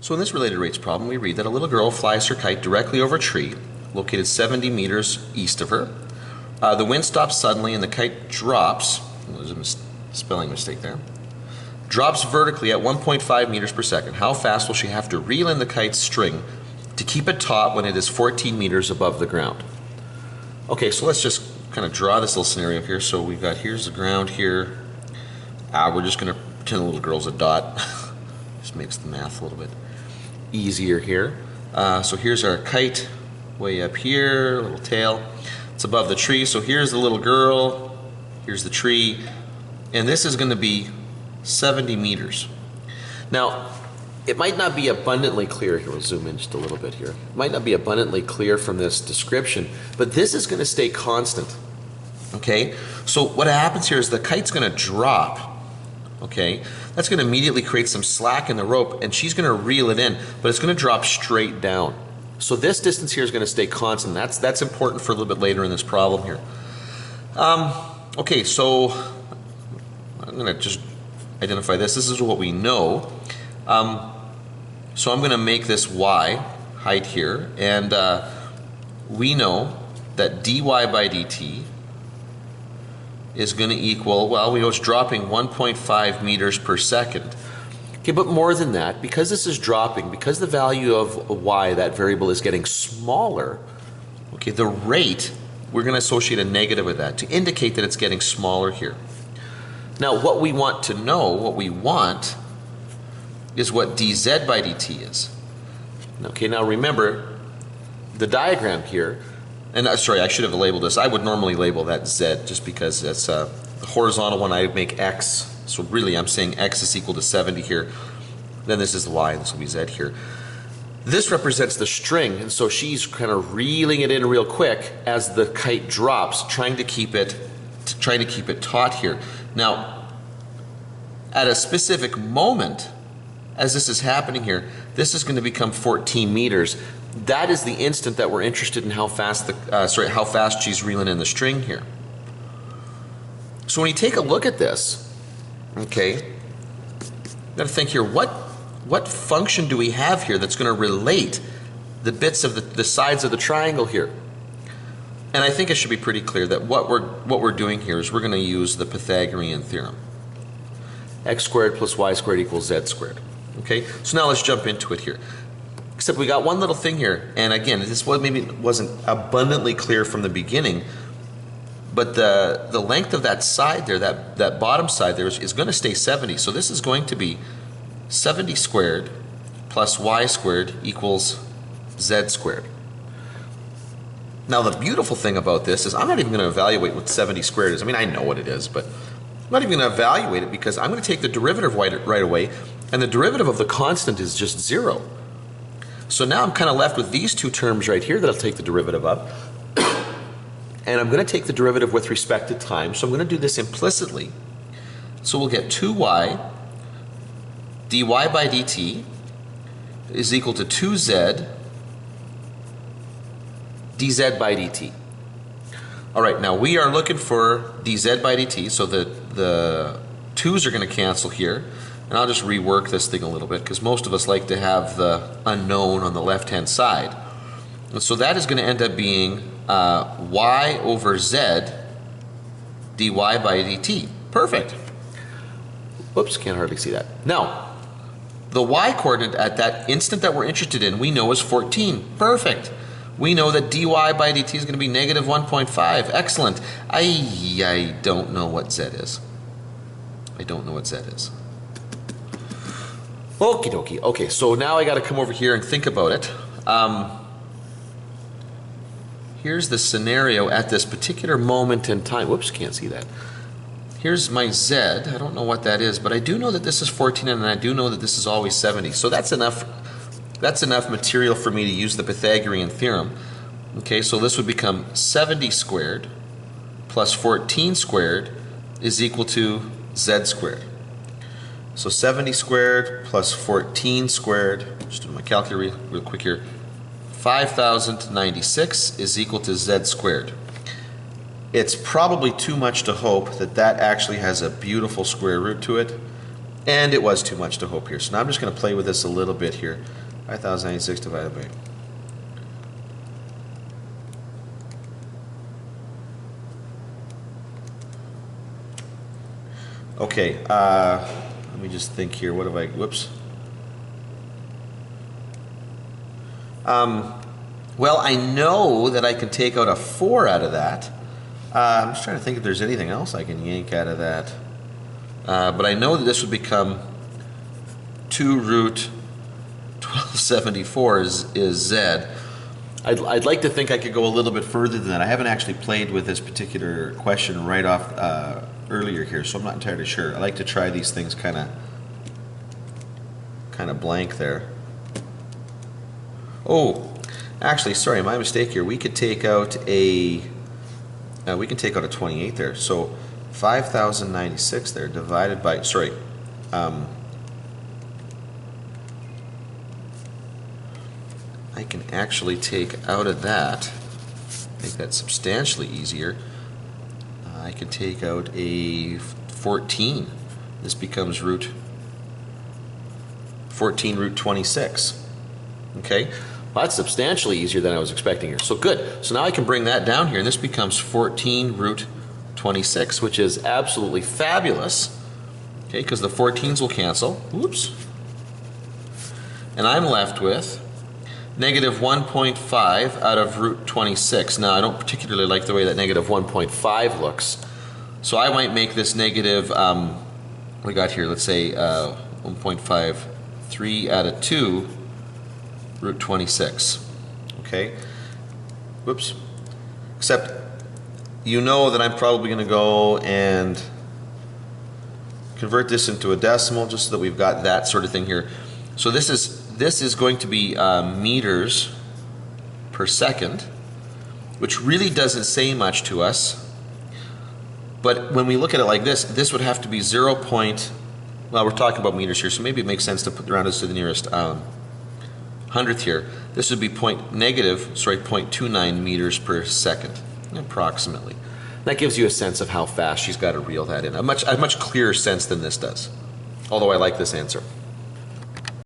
So in this related rates problem, we read that a little girl flies her kite directly over a tree located 70 meters east of her. The wind stops suddenly and the kite drops, there's a spelling mistake there, drops vertically at 1.5 meters per second. How fast will she have to reel in the kite's string to keep it taut when it is 14 meters above the ground? Okay, so let's just kind of draw this little scenario here. So we've got, here's the ground here. We're just going to pretend the little girl's a dot. Just makes the math a little bit easier here. So here's our kite way up here, little tail. It's above the tree. So here's the little girl, here's the tree, and this is going to be 70 meters. Now, it might not be abundantly clear here. We'll zoom in just a little bit here. It might not be abundantly clear from this description, but this is going to stay constant. Okay? So what happens here is the kite's going to drop. Okay? That's going to immediately create some slack in the rope, and she's going to reel it in, but it's going to drop straight down. So this distance here is going to stay constant. That's important for a little bit later in this problem here. Okay, so I'm going to just identify this. This is what we know. So I'm going to make this y, height here, and we know that dy by dt is going to equal, well, we know it's dropping 1.5 meters per second. Okay, but more than that, because this is dropping, because the value of y, that variable, is getting smaller, okay, the rate, we're going to associate a negative with that to indicate that it's getting smaller here. Now, what we want to know, what we want, is what dz by dt is. Okay, now remember, the diagram here, and sorry, I should have labeled this. I would normally label that z just because that's the horizontal one. I make x. So really I'm saying x is equal to 70 here. Then this is the y, and this will be z here. This represents the string, and so she's kind of reeling it in real quick as the kite drops, trying to keep it taut here. Now, at a specific moment, as this is happening here, this is going to become 14 meters. That is the instant that we're interested in how fast how fast she's reeling in the string here. So when you take a look at this, okay, you got to think here, what function do we have here that's going to relate the bits of the sides of the triangle here? And I think it should be pretty clear that what we're doing here is we're going to use the Pythagorean theorem. X squared plus y squared equals z squared. Okay, so now let's jump into it here. Except we got one little thing here, and again, this maybe wasn't abundantly clear from the beginning, but the length of that side there, that bottom side there, is going to stay 70. So this is going to be 70 squared plus y squared equals z squared. Now the beautiful thing about this is I'm not even going to evaluate what 70 squared is. I mean, I know what it is, but I'm not even going to evaluate it because I'm going to take the derivative right away, and the derivative of the constant is just 0. So now I'm kind of left with these two terms right here that I'll take the derivative of. And I'm going to take the derivative with respect to time. So I'm going to do this implicitly. So we'll get 2y dy by dt is equal to 2z dz by dt. All right, now we are looking for dz by dt, so the 2's are going to cancel here. And I'll just rework this thing a little bit because most of us like to have the unknown on the left-hand side. And so that is going to end up being y over z dy by dt. Perfect. Whoops, can't hardly see that. Now, the y coordinate at that instant that we're interested in, we know is 14. Perfect. We know that dy by dt is going to be negative 1.5. Excellent. I don't know what z is. I don't know what z is. Okie dokie. Okay, so now I got to come over here and think about it. Here's the scenario at this particular moment in time. Whoops, can't see that. Here's my z. I don't know what that is, but I do know that this is 14, and I do know that this is always 70. So that's enough material for me to use the Pythagorean theorem. Okay, so this would become 70 squared plus 14 squared is equal to z squared. So 70 squared plus 14 squared, just do my calculator real quick here, 5,096 is equal to z squared. It's probably too much to hope that that actually has a beautiful square root to it. And it was too much to hope here. So now I'm just going to play with this a little bit here. 5,096 divided by... Okay, let me just think here. What have I... Whoops. Well, I know that I can take out a 4 out of that. I'm just trying to think if there's anything else I can yank out of that. But I know that this would become 2 root 1274 is Z. I'd like to think I could go a little bit further than that. I haven't actually played with this particular question right off earlier here, so I'm not entirely sure. I like to try these things kind of blank there. Oh, actually, sorry, my mistake here. We could take out a 28 there. So 5,096 there divided by, sorry, I can actually take out of that, make that substantially easier. I can take out a 14. This becomes 14 root 26. Okay, well, that's substantially easier than I was expecting here. So good. So now I can bring that down here, and this becomes 14 root 26, which is absolutely fabulous. Okay, because the 14s will cancel. Whoops. And I'm left with negative 1.5 out of root 26. Now, I don't particularly like the way that negative 1.5 looks. So I might make this negative, we got here, let's say 1.53 out of 2 root 26. Okay? Whoops. Except you know that I'm probably going to go and convert this into a decimal just so that we've got that sort of thing here. So this is going to be meters per second, which really doesn't say much to us. But when we look at it like this would have to be 0. Well, we're talking about meters here, so maybe it makes sense to put round us to the nearest hundredth here. This would be negative 0.29 meters per second, approximately. That gives you a sense of how fast she's got to reel that in. A much clearer sense than this does. Although I like this answer.